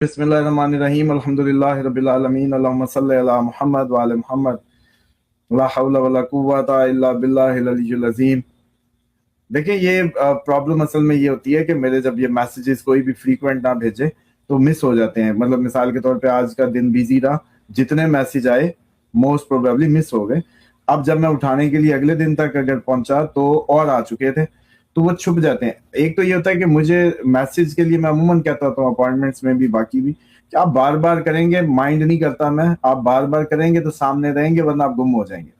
बिस्मिल्लाहिर्रहमानिर्रहीम अल्हम्दुलिल्लाहि रब्बिल आलमीन अल्लाहुम्मा सल्लि अला मुहम्मद व आले मुहम्मद ला हौला वला कुव्वता इल्ला बिल्लाहिल अलिय्यिल अज़ीम। देखिए ये प्रॉब्लम असल में ये होती है कि मेरे जब ये मैसेजेस कोई भी फ्रीक्वेंट ना भेजे तो मिस हो जाते हैं। मतलब मिसाल के तौर पे आज का दिन बिजी रहा, जितने मैसेज आए मोस्ट प्रोबेबली मिस हो गए। अब जब मैं उठाने के लिए अगले दिन तक अगर पहुंचा तो और आ चुके थे, तो वो छुप जाते हैं। एक तो ये होता है कि मुझे मैसेज के लिए मैं अमूमन कहता हूँ अपॉइंटमेंट्स में भी, बाकी भी, कि आप बार बार करेंगे माइंड नहीं करता मैं, आप बार बार करेंगे तो सामने रहेंगे वरना आप गुम हो जाएंगे।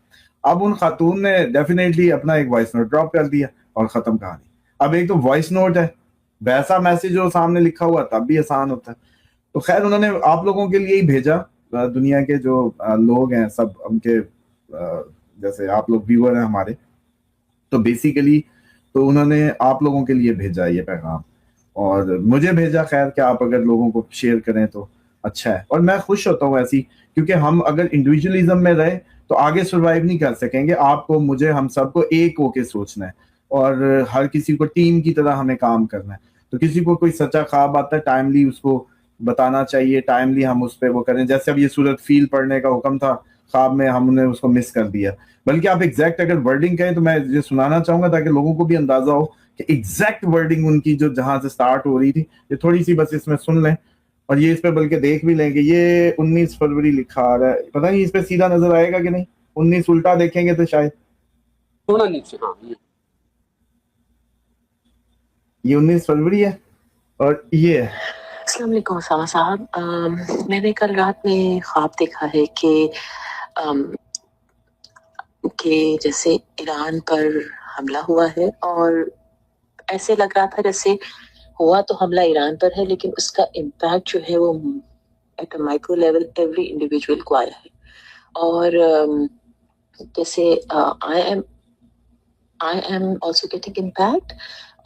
अब उन खातून ने डेफिनेटली अपना एक वॉइस नोट ड्रॉप कर दिया और खत्म कहानी। अब एक तो वॉइस नोट है, वैसा मैसेज जो सामने लिखा हुआ तब भी आसान होता है। तो खैर उन्होंने आप लोगों के लिए ही भेजा, दुनिया के जो लोग हैं सब उनके, जैसे आप लोग व्यूअर हैं हमारे, तो बेसिकली तो उन्होंने आप लोगों के लिए भेजा ये पैगाम और मुझे भेजा। खैर कि आप अगर लोगों को शेयर करें तो अच्छा है और मैं खुश होता हूँ ऐसी, क्योंकि हम अगर इंडिविजुअलिज्म में रहे तो आगे सर्वाइव नहीं कर सकेंगे। आपको, मुझे, हम सबको एक होके सोचना है और हर किसी को टीम की तरह हमें काम करना है। तो किसी को कोई सच्चा ख्वाब आता है, टाइमली उसको बताना चाहिए, टाइमली हम उस पर वो करें। जैसे अब ये सूरत फील पढ़ने का हुक्म था ख्वाब में, हमने उसको मिस कर दिया। बल्कि आप एग्जैक्ट अगर वर्डिंग कहें तो मैं ये सुनाना चाहूंगा ताकि लोगों को भी अंदाजा हो कि एग्जैक्ट वर्डिंग उनकी जो जहां से स्टार्ट हो रही थी, ये थोड़ी सी बस इसमें सुन लें और ये इस पे बल्कि देख भी लेंगे। ये 19 फरवरी लिखा आ रहा है, पता नहीं इस पे सीधा नजर आएगा कि नहीं। 19 उल्टा देखेंगे तो शायद थोड़ा नीचे, हाँ ये 19 फरवरी है और ये है। अस्सलाम वालेकुम उसामा साहब। मैंने कल रात में ख्वाब देखा है कि जैसे ईरान पर हमला हुआ है और ऐसे लग रहा था जैसे हुआ तो हमला ईरान पर है, लेकिन उसका इम्पैक्ट जो है वो at a micro level every individual को आया है। और जैसे I am also getting impact,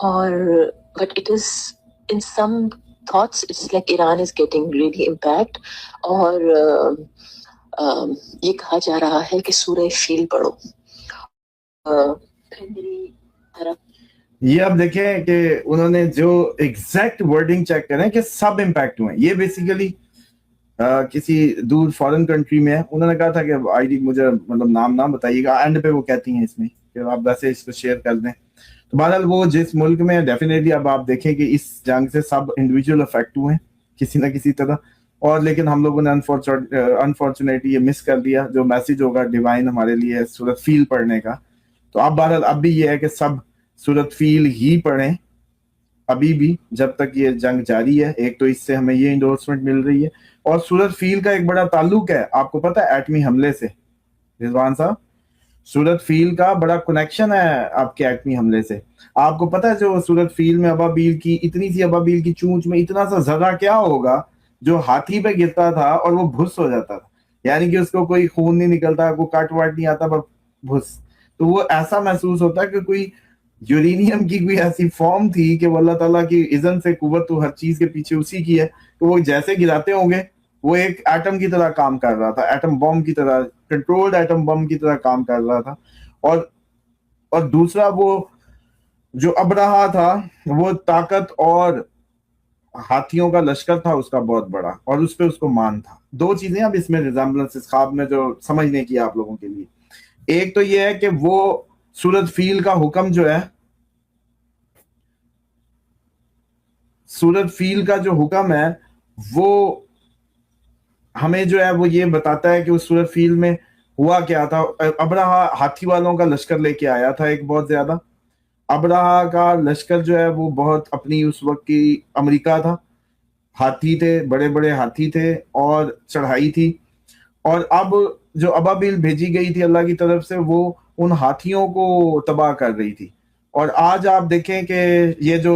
और but it is in some thoughts it's like Iran is getting really impact। और ये कहा जा रहा है कि सूरह फील पढ़ो। फिर मेरी तरफ ये अब देखें कि उन्होंने जो एग्जैक्ट वर्डिंग चेक करें कि सब इम्पैक्ट हुए। ये बेसिकली किसी दूर फॉरेन कंट्री में है। उन्होंने कहा था कि आईडी मुझे मतलब नाम बताइएगा, एंड पे वो कहती हैं इसमें कि आप वैसे इसको शेयर कर दें। तो बहरहाल वो जिस मुल्क में, डेफिनेटली अब आप देखें कि इस जंग से सब इंडिविजुअल अफेक्ट हुए हैं किसी ना किसी तरह। और लेकिन हम लोगों ने अनफॉर्चुनेटली ये मिस कर दिया जो मैसेज होगा डिवाइन हमारे लिए सूरत फील पढ़ने का। तो अब बहरहाल अब भी ये है कि सब सूरत फील ही पढ़ें अभी भी जब तक ये जंग जारी है। एक तो इससे हमें ये इंडोर्समेंट मिल रही है और सूरत फील का एक बड़ा ताल्लुक है, आपको पता है, एटमी हमले से। रिजवान साहब, सूरत फील का बड़ा कनेक्शन है आपके एटमी हमले से। आपको पता है जो सूरत फील में अबाबील की, इतनी सी अबाबील की चूंच में इतना सा जर्रा क्या होगा जो हाथी पे गिरता था और वो भुस हो जाता था, यानी कि उसको कोई खून नहीं निकलता, कोई काट वाट नहीं आता, पर भुस। तो वो ऐसा महसूस होता है कि कोई यूरेनियम की कोई ऐसी फॉर्म थी कि वो अल्लाह ताला की इज़्ज़त से, कुव्वत तो हर चीज के पीछे उसी की है, तो वो जैसे गिराते होंगे वो एक एटम की तरह काम कर रहा था, एटम बॉम्ब की तरह, कंट्रोल्ड एटम बॉम्ब की तरह काम कर रहा था। और दूसरा वो जो अबरहा था वो ताकत और हाथियों का लश्कर था उसका बहुत बड़ा, और उस पे उसको मान था। दो चीजें अब इसमें रिजेम्बलेंस इस ख्वाब में जो समझने की आप लोगों के लिए, एक तो ये है कि वो सूरत फील का हुक्म जो है, सूरत फील का जो हुक्म है वो हमें जो है वो ये बताता है कि उस सूरत फील में हुआ क्या था। अबरहा हाथी वालों का लश्कर लेके आया था एक बहुत ज्यादा। अबरहा का लश्कर जो है वो बहुत अपनी उस वक्त की अमेरिका था, हाथी थे, बड़े बड़े हाथी थे और चढ़ाई थी। और अब जो अबाबिल भेजी गई थी अल्लाह की तरफ से वो उन हाथियों को तबाह कर रही थी। और आज आप देखें कि ये जो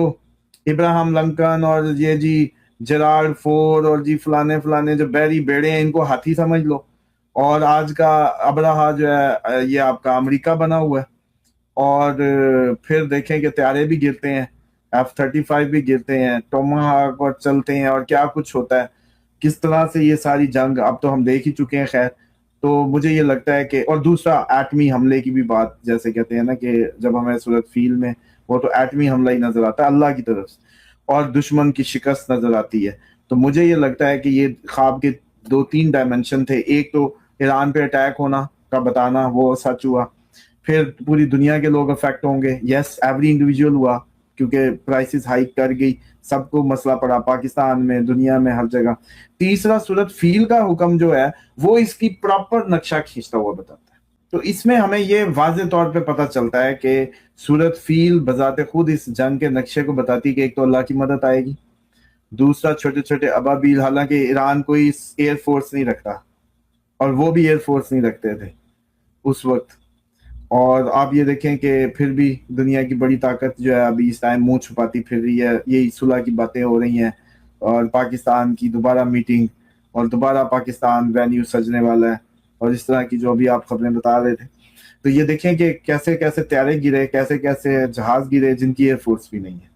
इब्राहिम लिंकन और ये जी जेराल्ड फोर्ड और जी फलाने फलाने जो बैरी बेड़े हैं, इनको हाथी समझ लो। और आज का अबरहा जो है ये आपका अमेरिका बना हुआ है। और फिर देखें कि त्यारे भी गिरते हैं, F-35 भी गिरते हैं, टोमाहाक और चलते हैं, और क्या कुछ होता है, किस तरह से ये सारी जंग अब तो हम देख ही चुके हैं। खैर, तो मुझे ये लगता है कि, और दूसरा एटमी हमले की भी बात, जैसे कहते हैं ना कि जब हमें सूरत फील में वो तो एटमी हमला ही नजर आता है अल्लाह की तरफ से, और दुश्मन की शिकस्त नजर आती है। تو مجھے یہ لگتا ہے کہ یہ خواب کے 2-3 ڈائمنشن تھے. ایک تو ایران پہ اٹیک ہونا کا بتانا، وہ سچ ہوا. پھر پوری دنیا کے لوگ افیکٹ ہوں گے، یس ایوری انڈیویجول ہوا کیونکہ پرائسز ہائیک کر گئی، سب کو مسئلہ پڑا، پاکستان میں، دنیا میں، ہر جگہ. تیسرا صورت فیل کا حکم جو ہے وہ اس کی پراپر نقشہ کھینچتا ہوا بتاتا ہے. تو اس میں ہمیں یہ واضح طور پہ پتہ چلتا ہے کہ صورت فیل بذات خود اس جنگ کے نقشے کو بتاتی کہ ایک تو اللہ کی مدد آئے گی، دوسرا چھوٹے چھوٹے ابابیل، حالانکہ ایران کوئی ایئر فورس نہیں رکھتا اور وہ بھی ایئر فورس نہیں رکھتے تھے اس وقت. اور آپ یہ دیکھیں کہ پھر بھی دنیا کی بڑی طاقت جو ہے ابھی اس ٹائم منہ چھپاتی پھر رہی ہے. یہی صلح کی باتیں ہو رہی ہیں اور پاکستان کی دوبارہ میٹنگ اور دوبارہ پاکستان وینیو سجنے والا ہے اور اس طرح کی جو ابھی آپ خبریں بتا رہے تھے. تو یہ دیکھیں کہ کیسے کیسے طیارے گرے، کیسے کیسے جہاز گرے جن کی ایئر فورس بھی نہیں ہے.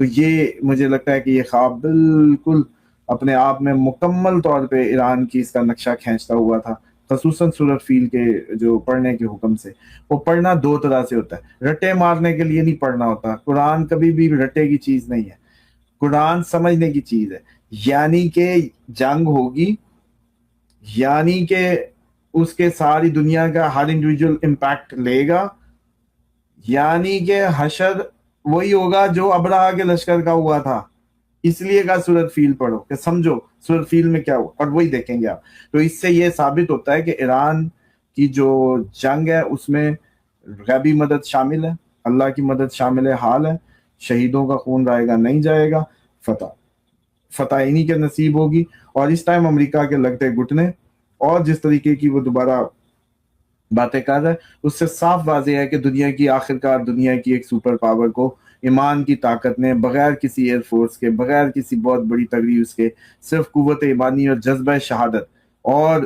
تو یہ مجھے لگتا ہے کہ یہ خواب بالکل اپنے آپ میں مکمل طور پہ ایران کی اس کا نقشہ کھینچتا ہوا تھا، خصوصاً سورۃ فیل کے جو پڑھنے کے حکم سے. وہ پڑھنا 2 طرح سے ہوتا ہے، رٹے مارنے کے لیے نہیں پڑھنا ہوتا. قرآن کبھی بھی رٹے کی چیز نہیں ہے، قرآن سمجھنے کی چیز ہے. یعنی کہ جنگ ہوگی، یعنی کہ اس کے ساری دنیا کا ہر انڈیویجول امپیکٹ لے گا، یعنی کہ حشر وہی ہوگا جو ابرہا کے لشکر کا ہوا تھا. اس لیے کہا سورۃ فیل پڑھو کہ سمجھو سورۃ فیل میں کیا ہوا، اور وہی دیکھیں گے آپ. تو اس سے یہ ثابت ہوتا ہے کہ ایران کی جو جنگ ہے اس میں غیبی مدد شامل ہے، اللہ کی مدد شامل حال ہے. شہیدوں کا خون رائے گا نہیں جائے گا، فتح انہی کے نصیب ہوگی. اور اس ٹائم امریکہ کے لگتے گھٹنے اور جس طریقے کی وہ دوبارہ باتیں کر رہا ہے اس سے صاف واضح ہے کہ دنیا کی آخرکار دنیا کی ایک سپر پاور کو ایمان کی طاقت نے بغیر کسی ایئر فورس کے، بغیر کسی بہت بڑی تگڑی اس کے، صرف قوت ایمانی اور جذبہ شہادت اور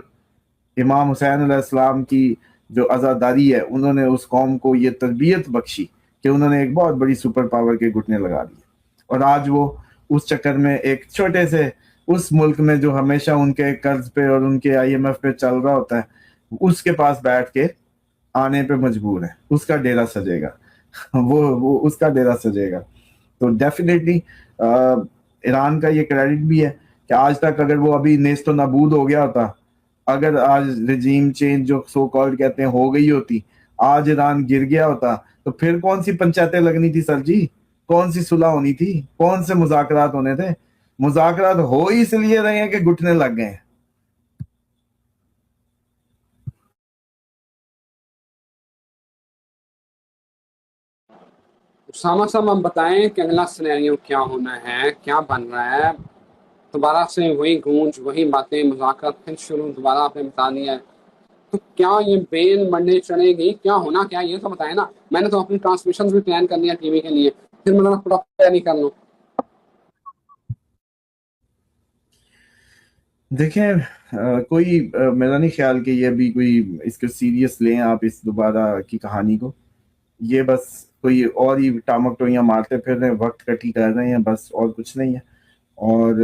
امام حسین علیہ السلام کی جو عزاداری ہے، انہوں نے اس قوم کو یہ تربیت بخشی کہ انہوں نے ایک بہت بڑی سپر پاور کے گھٹنے لگا دیے. اور آج وہ اس چکر میں ایک چھوٹے سے اس ملک میں جو ہمیشہ ان کے قرض پہ اور ان کے IMF پہ چل رہا ہوتا ہے، اس کے پاس بیٹھ کے آنے پہ مجبور ہے. اس کا ڈیرا سجے گا، وہ اس کا ڈیرا سجے گا. تو ڈیفینیٹلی ایران کا یہ کریڈٹ بھی ہے کہ آج تک اگر وہ ابھی نیست و نابود ہو گیا ہوتا، اگر آج رجیم چینج جو سو کالڈ کہتے ہیں ہو گئی ہوتی، آج ایران گر گیا ہوتا، تو پھر کون سی پنچایتیں لگنی تھی سر جی؟ کون سی صلح ہونی تھی؟ کون سے مذاکرات ہونے تھے؟ مذاکرات ہو ہی اس لیے رہے ہیں کہ گھٹنے لگ گئے ہیں. اسامہ صاحب ہم بتائیں کہ اگلا سینیریو کیا ہونا ہے، کیا بن رہا ہے؟ دوبارہ سے وہی گونج، وہی باتیں، مذاکرات پھر شروع، دوبارہ آپ نے بتا دیا ہے. تو کیا یہ بین بڑھنے چڑھے گی؟ کیا ہونا کیا یہ تو بتائیں نا. میں نے تو اپنی ٹرانسمیشن بھی پلان کر لیا ٹی وی کے لیے، پھر میں نے پورا نہیں کر لوں. دیکھیں کوئی میرا نہیں خیال کہ یہ بھی کوئی اس کو سیریس لیں آپ اس دوبارہ کی کہانی کو. یہ بس کوئی اور ہی ٹامک ٹوئیاں مارتے پھر رہے ہیں، وقت کٹی کر رہے ہیں بس، اور کچھ نہیں ہے. اور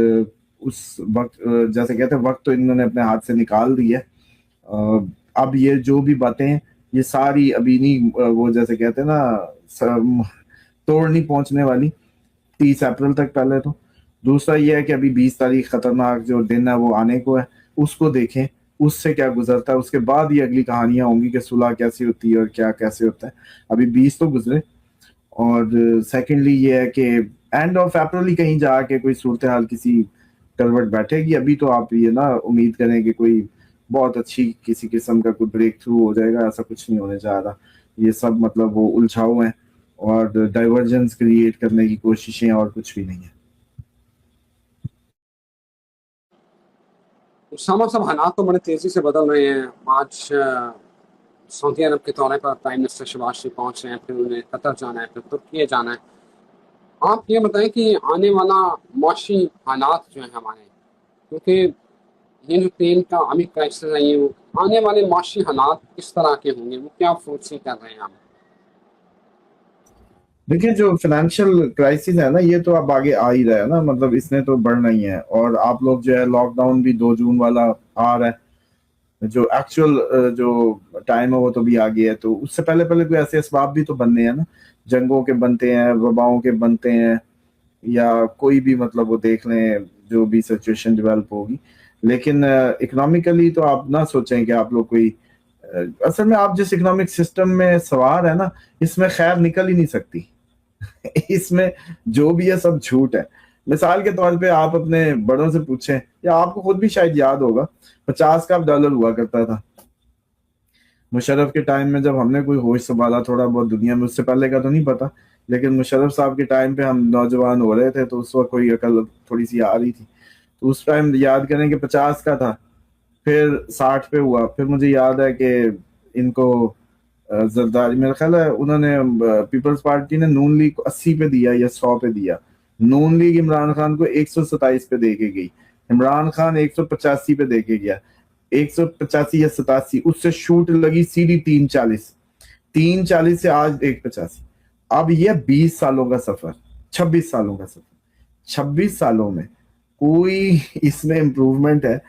اس وقت جیسے کہتے ہیں وقت تو انہوں نے اپنے ہاتھ سے نکال دی ہے. اب یہ جو بھی باتیں ہیں یہ ساری ابھی نہیں، وہ جیسے کہتے ہیں نا توڑ نہیں پہنچنے والی 30 اپریل تک پہلے تو. دوسرا یہ ہے کہ ابھی 20 تاریخ خطرناک جو دن ہے وہ آنے کو ہے، اس کو دیکھیں اس سے کیا گزرتا ہے. اس کے بعد یہ اگلی کہانیاں ہوں گی کہ صلح کیسی ہوتی ہے اور کیا کیسے ہوتا ہے. ابھی 20 تو گزرے. اور سیکنڈلی یہ ہے کہ اینڈ آف اپریل ہی کہیں جا کے کوئی صورتحال کسی کروٹ بیٹھے گی. ابھی تو آپ یہ نا امید کریں کہ کوئی بہت اچھی کسی قسم کا کوئی بریک تھرو ہو جائے گا، ایسا کچھ نہیں ہونے جا رہا. یہ سب مطلب وہ الجھاؤ ہیں اور ڈائیورجنس کریٹ کرنے کی کوششیں، اور کچھ بھی نہیں ہے. اسامہ صاحب حالات تو بڑے تیزی سے بدل رہے ہیں. آج سعودی عرب کے دورے پر پرائم منسٹر شہباز شریف پہنچ رہے ہیں، پھر انہیں قطر جانا ہے، پھر ترکی جانا ہے. آپ یہ بتائیں کہ آنے والا معاشی حالات جو ہیں ہمارے، کیونکہ یہ جو تیل کا عمیق کرائسس ہے، یہ آنے والے معاشی حالات کس طرح کے ہوں گے، وہ کیا فورسی کر رہے ہیں ہم؟ دیکھیں جو فائنینشیل کرائسس ہے نا، یہ تو اب آگے آ ہی رہا ہے نا، مطلب اس نے تو بڑھنا ہی ہے. اور آپ لوگ جو ہے لاک ڈاؤن بھی 2 جون والا آ رہا ہے، جو ایکچوئل جو ٹائم ہے وہ تو بھی آگے ہے. تو اس سے پہلے کوئی ایسے اسباب بھی تو بننے ہیں نا، جنگوں کے بنتے ہیں، وباؤں کے بنتے ہیں، یا کوئی بھی مطلب وہ دیکھ لیں जो भी सिचुएशन डेवलप होगी, लेकिन इकोनॉमिकली तो आप ना सोचें कि आप लोग कोई असल में आप जिस इकोनॉमिक सिस्टम में सवार है ना, इसमें खैर निकल ही नहीं सकती। इसमें जो भी है सब झूठ है। मिसाल के तौर पे आप अपने बड़ों से पूछें, या आपको खुद भी शायद याद होगा, 50 का डॉलर हुआ करता था मुशर्रफ के टाइम में, जब हमने कोई होश संभाला थोड़ा बहुत दुनिया में। उससे पहले का तो नहीं पता, लेकिन मुशर्रफ साहब के टाइम पे हम नौजवान हो रहे थे, तो उस वक्त कोई अकल थोड़ी सी आ रही थी। तो उस टाइम याद करें कि 50 का था, फिर 60 पे हुआ, फिर मुझे याद है कि इनको जरदारी, मेरा ख्याल है उन्होंने पीपल्स पार्टी ने नून लीग को 80 पे दिया या 100 पे दिया। नून लीग इमरान खान को 127 पे दे के गई, इमरान खान 185 पे दे के गया, 185 या 87, उससे शूट लगी सीधी 340, 340 से आज 185। अब ये 20 सालों का सफर, 26 सालों का सफर, 26 सालों में कोई इसमें इम्प्रूवमेंट है?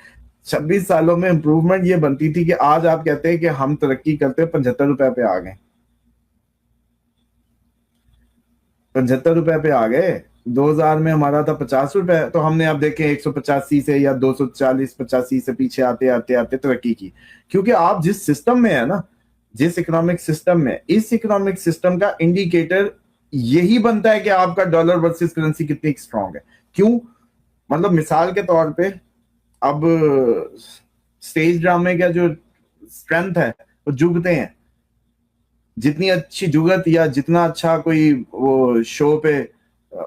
26 सालों में इम्प्रूवमेंट ये बनती थी कि आज आप कहते हैं कि हम तरक्की करते 75 रुपए पे आ गए, 75 रुपए पे आ गए। 2000 में हमारा था 50 रुपए, तो हमने अब देखें 185 से या 240-85 से पीछे आते आते आते तरक्की की। क्योंकि आप जिस सिस्टम में है ना, जिस इकोनॉमिक सिस्टम में, इस इकोनॉमिक सिस्टम का इंडिकेटर यही बनता है कि आपका डॉलर वर्सेस करेंसी कितनी स्ट्रांग है। क्यों? मतलब मिसाल के तौर पे अब स्टेज ड्रामे का जो स्ट्रेंथ है वो जुगते हैं, जितनी अच्छी जुगत या जितना अच्छा कोई वो शो पे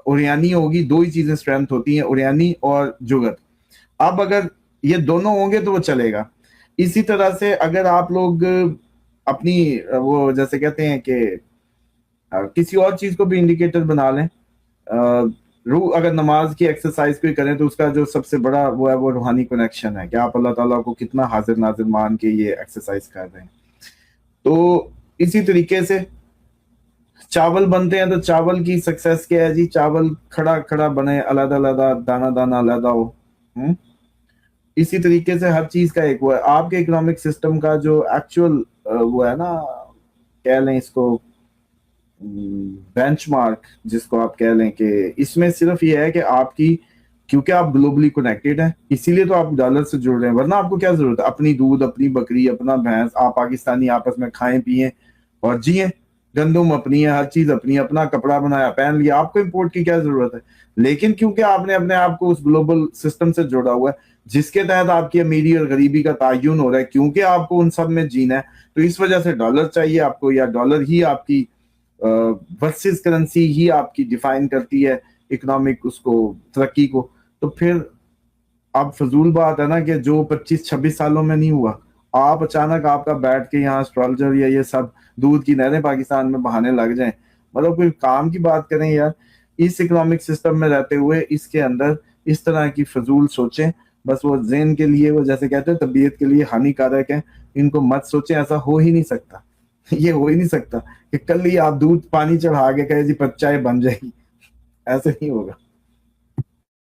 उरियानी होगी, दो ही चीजें स्ट्रेंथ होती हैं, उरियानी और जुगत। अब अगर ये दोनों होंगे तो वो चलेगा। इसी तरह से अगर आप लोग अपनी वो जैसे कहते हैं कि किसी और चीज को भी इंडिकेटर बना लें, रूह अगर नमाज की एक्सरसाइज कोई करें तो उसका जो सबसे बड़ा वो है वो रूहानी कनेक्शन है कि आप अल्लाह ताला को कितना हाजिर नाजिर मान के ये एक्सरसाइज कर रहे हैं। तो इसी तरीके से चावल बनते हैं, तो चावल की सक्सेस क्या है जी? चावल खड़ा खड़ा बने, अलग अलग दाना दाना अलग हो। इसी तरीके से हर चीज का एक वो है। आपके इकोनॉमिक सिस्टम का जो एक्चुअल वो है ना, कह लें इसको बेंचमार्क, जिसको आप कह लें, कि इसमें सिर्फ ये है कि आपकी, क्योंकि आप ग्लोबली कनेक्टेड हैं, इसीलिए तो आप डॉलर से जुड़ रहे हैं। वरना आपको क्या जरूरत है? अपनी दूध, अपनी बकरी, अपना भैंस, आप पाकिस्तानी आपस में खाएं पिए और जिए, गंदम अपनी है, हर चीज अपनी, अपना कपड़ा बनाया पहन लिया, आपको इंपोर्ट की क्या जरूरत है? लेकिन क्योंकि आपने अपने आप को उस ग्लोबल सिस्टम से जोड़ा हुआ है, जिसके तहत आपकी अमीरी और गरीबी का तायुन हो रहा है, क्योंकि आपको उन सब में जीना है, तो इस वजह से डॉलर चाहिए आपको, या डॉलर ही आपकी वर्सेस करेंसी ही आपकी डिफाइन करती है इकोनॉमिक उसको, तरक्की को। तो फिर अब फजूल बात है ना कि जो 25-26 सालों में नहीं हुआ, आप अचानक आपका बैठ के यहाँ एस्ट्रोलॉजर या ये सब दूध की नहरें पाकिस्तान में बहाने लग जाएं। मतलब कोई काम की बात करें यार। इस इकोनॉमिक सिस्टम में रहते हुए इसके अंदर इस तरह की फजूल सोचें, बस वो ज़हन के लिए, वो जैसे कहते हैं तबीयत के लिए हानिकारक है, इनको मत सोचें। ऐसा हो ही नहीं सकता, ये हो ही नहीं सकता कि कल ही आप दूध पानी चढ़ा के कहे जी चाय बन जाएगी, ऐसे नहीं होगा।